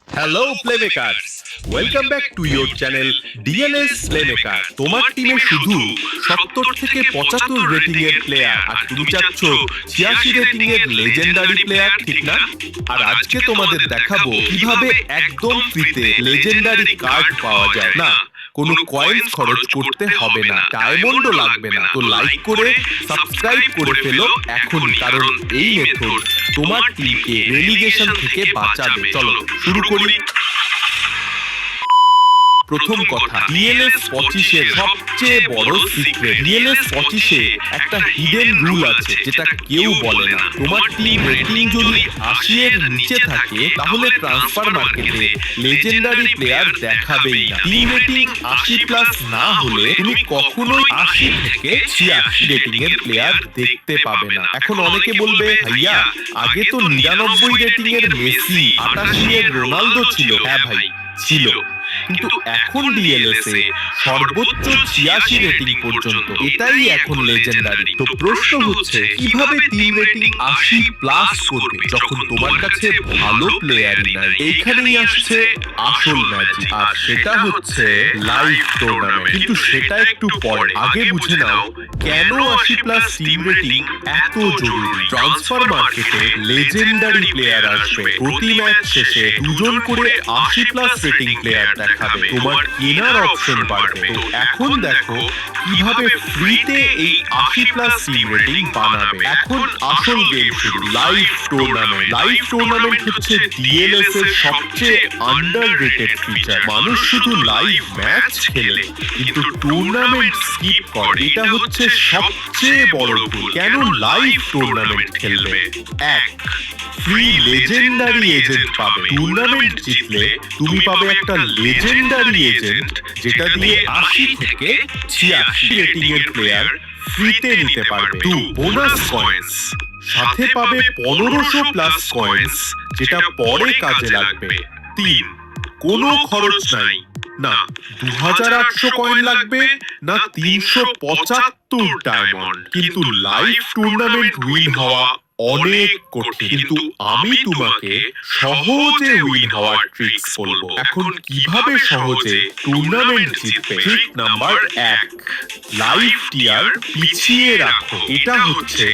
Hello playmakers, welcome back to your channel DLS playmaker. তোমার টিমে শুধু 70 থেকে 75 রেটিং এর প্লেয়ার, আর তুমি চাচ্ছ 86 রেটিং এর লেজেন্ডারি প্লেয়ার, ঠিক না? আর আজকে তোমাদের দেখাবো কিভাবে একদম ফ্রিতে লেজেন্ডারি কার্ড পাওয়া যায়। না, কোনো কয়েন খরচ করতে হবে না, ডায়মন্ডও লাগবে না। তো লাইক করে সাবস্ক্রাইব করে ফেলো এখন, কারণ এই মেথড তোমার টিমকে রেলিগেশন থেকে বাঁচাবে। চলো শুরু করি। প্রথম কথা, ডিএলএস 25 এর সবচেয়ে বড় সিক্রেট। ডিএলএস 25 এ একটা হিডেন রুল আছে যেটা কেউ বলে না। তোমার টিম রেটিং যদি 80 এর নিচে থাকে তাহলে ট্রান্সফার মার্কেটে লেজেন্ডারি প্লেয়ার দেখাবেই না। টিম রেটিং 80 প্লাস না হলে তুমি কখনোই 80 থেকে 86 রেটিং এর প্লেয়ার দেখতে পাবে না। এখন অনেকে বলবে, ভাইয়া আগে তো 99 রেটিং এর মেসি, 88 এর রোনালদো ছিল। হ্যাঁ ভাই, ছিল, কিন্তু এখন ডিএলএস এ সর্বোচ্চ 86 রেটিং পর্যন্ত, এটাই এখন লেজেন্ডারি। তো প্রশ্ন হচ্ছে, কিভাবে টিম রেটিং 80 প্লাস করবে যখন তোমার কাছে ভালো প্লেয়ারই নাই? এইখানেই আসছে আসল ম্যাজিক, আর সেটা হচ্ছে লাইভ টুর্নামেন্ট। কিন্তু সেটা একটু পরে, আগে বুঝে নাও কেন 80 প্লাস টিম রেটিং এত জরুরি। ট্রান্সফার মার্কেটে লেজেন্ডারি প্লেয়ার আসবে, প্রতি ম্যাচ শেষে দুজন করে 80 প্লাস রেটিং প্লেয়ার দেখাবে, তোমার কেনার অপশন বাড়বে। তো এখন দেখো কিভাবে ফ্রিতে এই 80 প্লাস টিম রেটিং বানাবে। এখন আসল গেম শুরু, লাইভ টুর্নামেন্ট। লাইভ টুর্নামেন্ট হচ্ছে ডিএলএস এর সবচেয়ে আন্ডাররেটেড ফিচার। মানুষ শুধু লাইভ ম্যাচ খেলে কিন্তু টুর্নামেন্ট স্কিপ করে, এটা হচ্ছে সবচেয়ে বড় ভুল। কেন লাইভ টুর্নামেন্ট খেলবে? এক, ফ্রি লেজেন্ডারি এজেন্ট পাবে। টুর্নামেন্ট জিতলে তুমি পাবে একটা লেজেন্ডারি এজেন্ট, যেটা দিয়ে 80 থেকে 86 রেটিং এর প্লেয়ার ফ্রিতে নিতে পারবে। 2, বোনাস কয়েন্স। সাথে পাবে 1500 প্লাস কয়েন্স, যেটা পরে কাজে লাগবে। 3, কোনো খরচ নাই, না 2800 কয়েন লাগবে, না 375 ডায়মন্ড। কিন্তু লাইভ টুর্নামেন্ট উইন হওয়া অনেক কঠিন, কিন্তু আমি তোমাকে সহজে উইন হওয়ার ট্রিক্স বলবো। এখন কিভাবে সহজে টুর্নামেন্ট জিতবে? ট্রিক নাম্বার 1, লাইভ টিয়ার পিছিয়ে রাখো। এটা হচ্ছে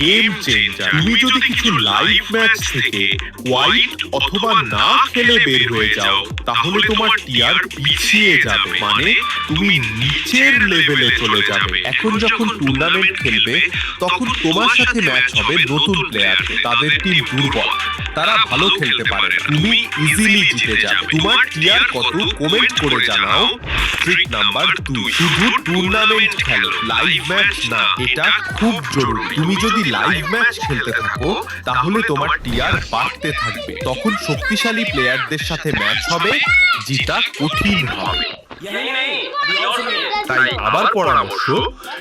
গেম চেঞ্জার। তুমি যদি কিছু লাইভ ম্যাচ থেকে কোয়াইট অথবা না খেলে বের হয়ে যাও, তাহলে তোমার টিয়ার পিছিয়ে যাবে, মানে তুমি নিচের লেভেলে চলে যাবে। এখন যখন টুর্নামেন্ট খেলবে তখন তোমার সাথে ম্যাচ হবে নতুন প্লেয়ার, তাদের টিম দুর্বল, তারা ভালো খেলতে পারে না, তুমি ইজিলি জিতে যাবে। তোমার টিয়ার কত কমেন্ট করে জানাও। ট্রিক নাম্বার 2, শুধু টুর্নামেন্ট খেলো, লাইভ ম্যাচ না, এটা খুব জরুরি। তুমি যদি লাইভ ম্যাচ খেলতে থাকো তাহলে তোমার টিয়ার বাড়তে থাকবে, তখন শক্তিশালী প্লেয়ারদের সাথে ম্যাচ হবে, জিতা কঠিন হবে। তাই আবার পরামর্শ,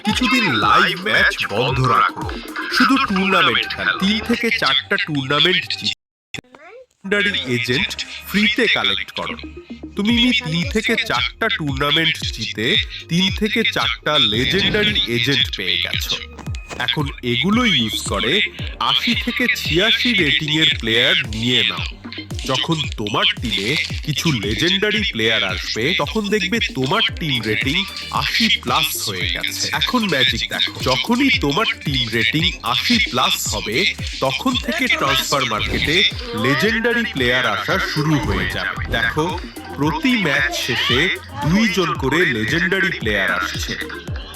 কিছুদিন লাইভ ম্যাচ বন্ধ রাখো, শুধু টুর্নামেন্ট খেলো। 3 থেকে 4টা টুর্নামেন্ট লেজেন্ডারি এজেন্ট ফ্রিতে কালেক্ট করো। তুমি 3 থেকে 4টা টুর্নামেন্ট জিতে 3 থেকে 4টা লেজেন্ডারি এজেন্ট পেয়ে গেছো। এখন এগুলো ইউজ করে 80 থেকে 86 রেটিং এর প্লেয়ার নিয়ে নাও। যখন তোমার টিমে কিছু লেজেন্ডারি প্লেয়ার আসবে তখন দেখবে তোমার টিম রেটিং 80 প্লাস হয়ে গেছে। এখন ম্যাজিক দেখো, যখনই তোমার টিম রেটিং 80 প্লাস হবে তখন থেকে ট্রান্সফার মার্কেটে লেজেন্ডারি প্লেয়ার আসা শুরু হয়ে যাবে। দেখো, প্রতি ম্যাচ শেষে 2 জন করে লেজেন্ডারি প্লেয়ার আসছে,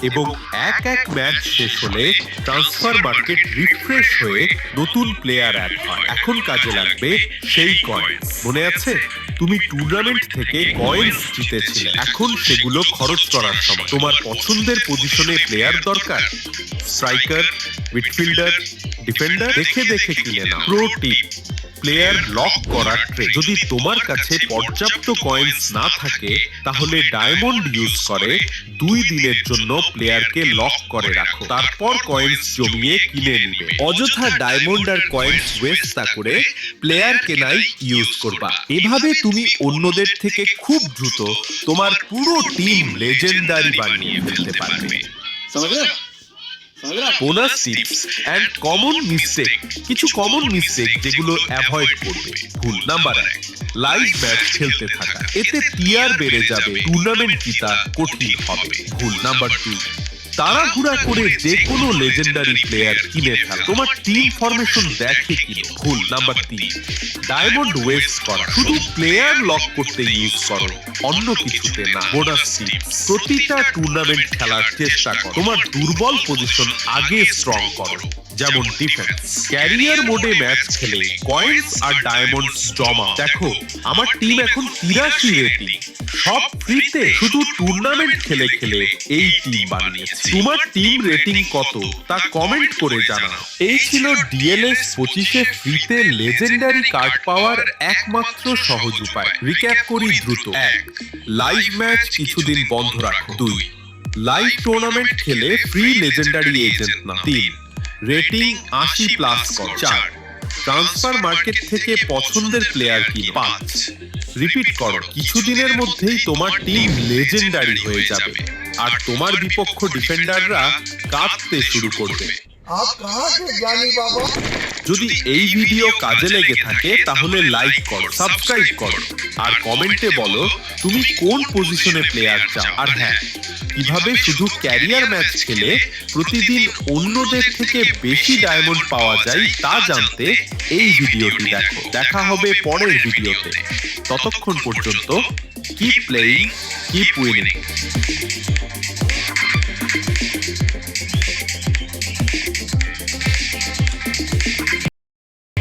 এবং এক ম্যাচ শেষ হলে ট্রান্সফার মার্কেট রিফ্রেশ হয়ে নতুন প্লেয়ার অ্যাড হয়। এখন কাজে লাগবে সেই কয়েন্স। মনে আছে, তুমি টুর্নামেন্ট থেকে কয়েন্স জিতেছিলে, এখন সেগুলো খরচ করার সময়। তোমার পছন্দের পজিশনে প্লেয়ার দরকার, স্ট্রাইকার, মিডফিল্ডার, ডিফেন্ডার, দেখে দেখে কিনে নাও। প্রো টিপ, প্লেয়ার লক করার ট্রিক। যদি তোমার কাছে পর্যাপ্ত কয়েন্স না থাকে তাহলে ডায়মন্ড ইউজ করে 2 দিনের জন্য প্লেয়ারকে লক করে রাখো, তারপর কয়েন্স জমিয়ে কিনে নিবে। অযথা ডায়মন্ড আর কয়েন্স ওয়েস্ট না করে প্লেয়ার কেনাই ইউজ করবা। এভাবে তুমি অন্যদের থেকে খুব দ্রুত তোমার পুরো টিম লেজেন্ডারি বানিয়ে ফেলতে পারবে। Bonus tips and common mistake, কিছু কমন মিস্টেক যেগুলো অ্যাভয়েড করবে। ভুল নাম্বার 1, লাইভ ম্যাচ খেলতে থাকা, এতে টিআর বেড়ে যাবে, টুর্নামেন্ট জিতা কঠিন হবে। ভুল নাম্বার 2, তাড়াহুড়া করে যে কোনো লেজেন্ডারি প্লেয়ার কিনে ফেলা, তোমার টিম ফরমেশন দেখে কিনো। ভুল নাম্বার 3, ডায়মন্ড ওয়েস্ট করা, শুধু প্লেয়ার লক করতে ইউজ করো, অন্য কিছুতে না। বোনাস টিপস, প্রতিটা টুর্নামেন্ট খেলার চেষ্টা করো, তোমার দুর্বল পজিশন আগে স্ট্রং করো, যেমন ডিফেন্স। ক্যারিয়ার মোডে ম্যাচ খেলে কয়েন্স আর ডায়মন্ডস জমা। দেখো আমার টিম এখন 83 রেটিং, সব ফ্রিতে, শুধু টুর্নামেন্ট খেলে খেলে এই টিম বানিয়েছে। তোমার টিম রেটিং কত তা কমেন্ট করে জানাও। এই ছিল ডিএলএস 25-এ ফ্রিতে লেজেন্ডারি কার্ড পাওয়ার একমাত্র সহজ উপায়। রিক্যাপ করি দ্রুত। 1, লাইভ ম্যাচ কিছুদিন বন্ধ রাখো। 2, লাইভ টুর্নামেন্ট খেলে ফ্রি লেজেন্ডারি এজেন্ট না। 3, রেটিং 80+ করো। 4, ট্রান্সফার মার্কেট থেকে পছন্দের প্লেয়ার কিনো। 5, রিপিট করো, কিছুদিনের মধ্যেই তোমার টিম লেজেন্ডারি হয়ে যাবে আর তোমার বিপক্ষ ডিফেন্ডাররা কাঁপতে শুরু করবে। যদি এই ভিডিও কাজে লেগে থাকে তাহলে লাইক করো, সাবস্ক্রাইব করো আর কমেন্টে বলো তুমি কোন পজিশনে প্লেয়ার চাও। আর হ্যাঁ, কিভাবে শুধু ক্যারিয়ার ম্যাচ খেলে প্রতিদিন অন্যদের থেকে বেশি ডায়মন্ড পাওয়া যায় তা জানতে এই ভিডিওটি দেখো। দেখা হবে পরের ভিডিওতে, ততক্ষণ পর্যন্ত কিপ প্লেইং, কিপ উইনিং।